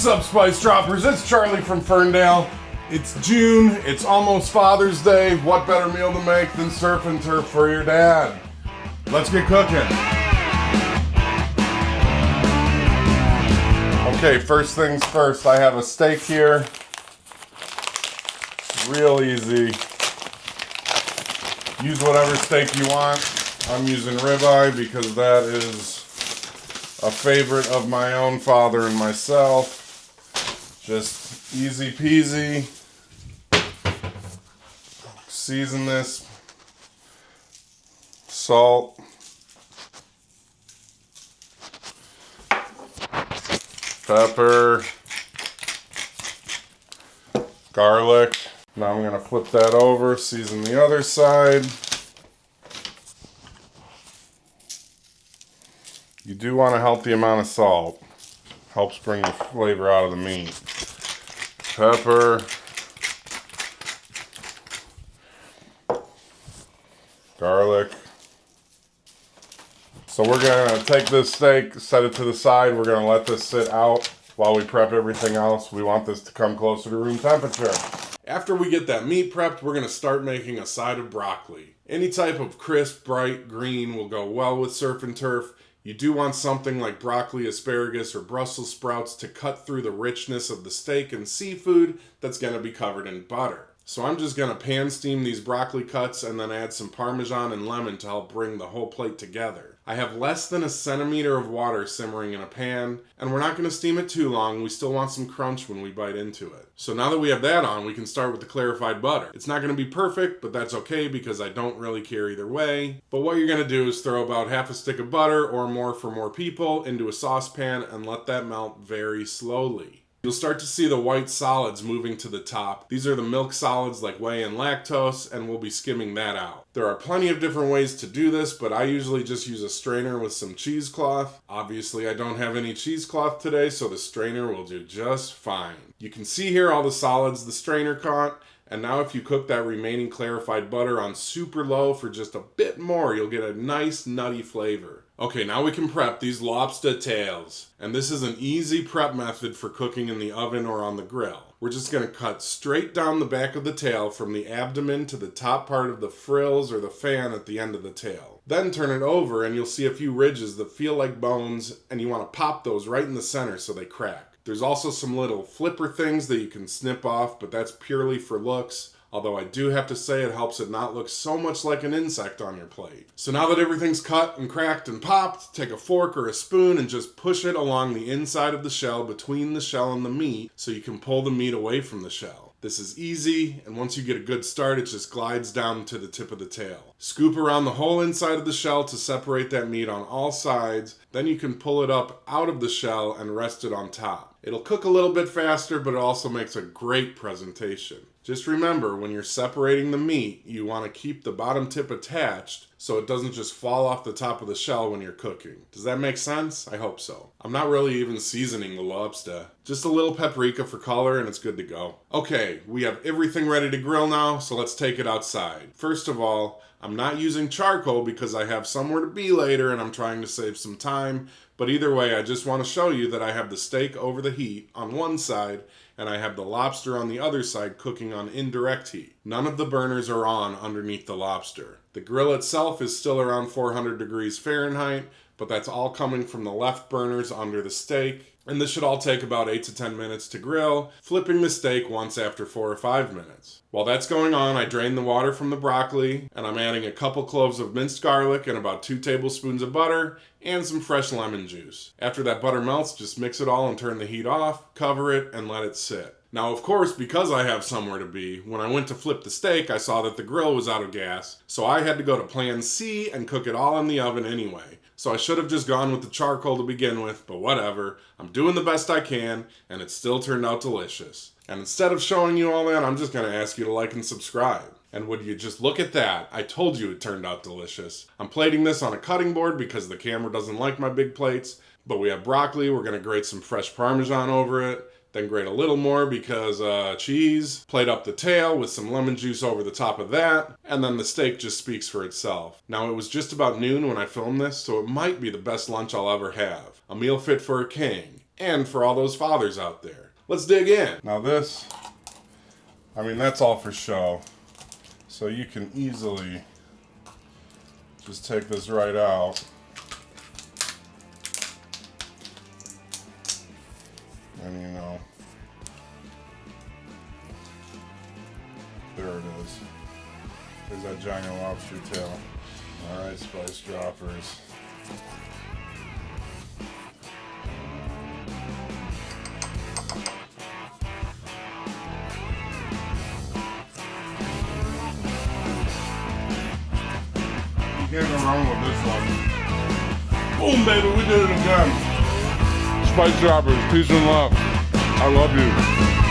What's up, Spice Droppers? It's Charlie from Ferndale. It's June, it's almost Father's Day. What better meal to make than surf and turf for your dad? Let's get cooking. Okay, first things first, I have a steak here. Real easy. Use whatever steak you want. I'm using ribeye because that is a favorite of my own father and myself. Just easy peasy. Season this. Salt. Pepper. Garlic. Now I'm going to flip that over, season the other side. You do want a healthy amount of salt. Helps bring the flavor out of the meat. Pepper. Garlic. So we're going to take this steak, set it to the side. We're going to let this sit out while we prep everything else. We want this to come closer to room temperature. After we get that meat prepped, we're going to start making a side of broccoli. Any type of crisp, bright green will go well with surf and turf. You do want something like broccoli, asparagus, or Brussels sprouts to cut through the richness of the steak and seafood that's going to be covered in butter. So I'm just going to pan steam these broccoli cuts and then add some parmesan and lemon to help bring the whole plate together. I have less than a centimeter of water simmering in a pan, and we're not going to steam it too long. We still want some crunch when we bite into it. So now that we have that on, we can start with the clarified butter. It's not going to be perfect, but that's okay because I don't really care either way. But what you're going to do is throw about half a stick of butter or more for more people into a saucepan and let that melt very slowly. You'll start to see the white solids moving to the top. These are the milk solids like whey and lactose, and we'll be skimming that out. There are plenty of different ways to do this, but I usually just use a strainer with some cheesecloth. Obviously, I don't have any cheesecloth today, so the strainer will do just fine. You can see here all the solids the strainer caught. And now if you cook that remaining clarified butter on super low for just a bit more, you'll get a nice nutty flavor. Okay, now we can prep these lobster tails. And this is an easy prep method for cooking in the oven or on the grill. We're just going to cut straight down the back of the tail from the abdomen to the top part of the frills or the fan at the end of the tail. Then turn it over and you'll see a few ridges that feel like bones, and you want to pop those right in the center so they crack. There's also some little flipper things that you can snip off, but that's purely for looks. Although I do have to say it helps it not look so much like an insect on your plate. So now that everything's cut and cracked and popped, take a fork or a spoon and just push it along the inside of the shell between the shell and the meat so you can pull the meat away from the shell. This is easy, and once you get a good start, it just glides down to the tip of the tail. Scoop around the whole inside of the shell to separate that meat on all sides. Then you can pull it up out of the shell and rest it on top. It'll cook a little bit faster, but it also makes a great presentation. Just remember, when you're separating the meat, you want to keep the bottom tip attached so it doesn't just fall off the top of the shell when you're cooking. Does that make sense? I hope so. I'm not really even seasoning the lobster. Just a little paprika for color and it's good to go. Okay, we have everything ready to grill now, so let's take it outside. First of all, I'm not using charcoal because I have somewhere to be later and I'm trying to save some time. But either way, I just want to show you that I have the steak over the heat on one side and I have the lobster on the other side cooking on indirect heat. None of the burners are on underneath the lobster. The grill itself is still around 400 degrees Fahrenheit, but that's all coming from the left burners under the steak. And this should all take about 8 to 10 minutes to grill, flipping the steak once after 4 or 5 minutes. While that's going on, I drain the water from the broccoli, and I'm adding a couple cloves of minced garlic and about 2 tablespoons of butter, and some fresh lemon juice. After that butter melts, just mix it all and turn the heat off, cover it, and let it sit. Now, of course, because I have somewhere to be, when I went to flip the steak, I saw that the grill was out of gas, so I had to go to plan C and cook it all in the oven anyway. So I should have just gone with the charcoal to begin with, but whatever. I'm doing the best I can, and it still turned out delicious. And instead of showing you all that, I'm just going to ask you to like and subscribe. And would you just look at that? I told you it turned out delicious. I'm plating this on a cutting board because the camera doesn't like my big plates. But we have broccoli, we're going to grate some fresh Parmesan over it. Then grate a little more because cheese. Plate up the tail with some lemon juice over the top of that. And then the steak just speaks for itself. Now it was just about noon when I filmed this, so it might be the best lunch I'll ever have. A meal fit for a king. And for all those fathers out there. Let's dig in. Now this, I mean, that's all for show. So you can easily just take this right out. And you know, there it is. There's that giant lobster tail. Alright, spice droppers. You can't go wrong with this one. Boom, baby, we did it again. Spice droppers, peace and love. I love you.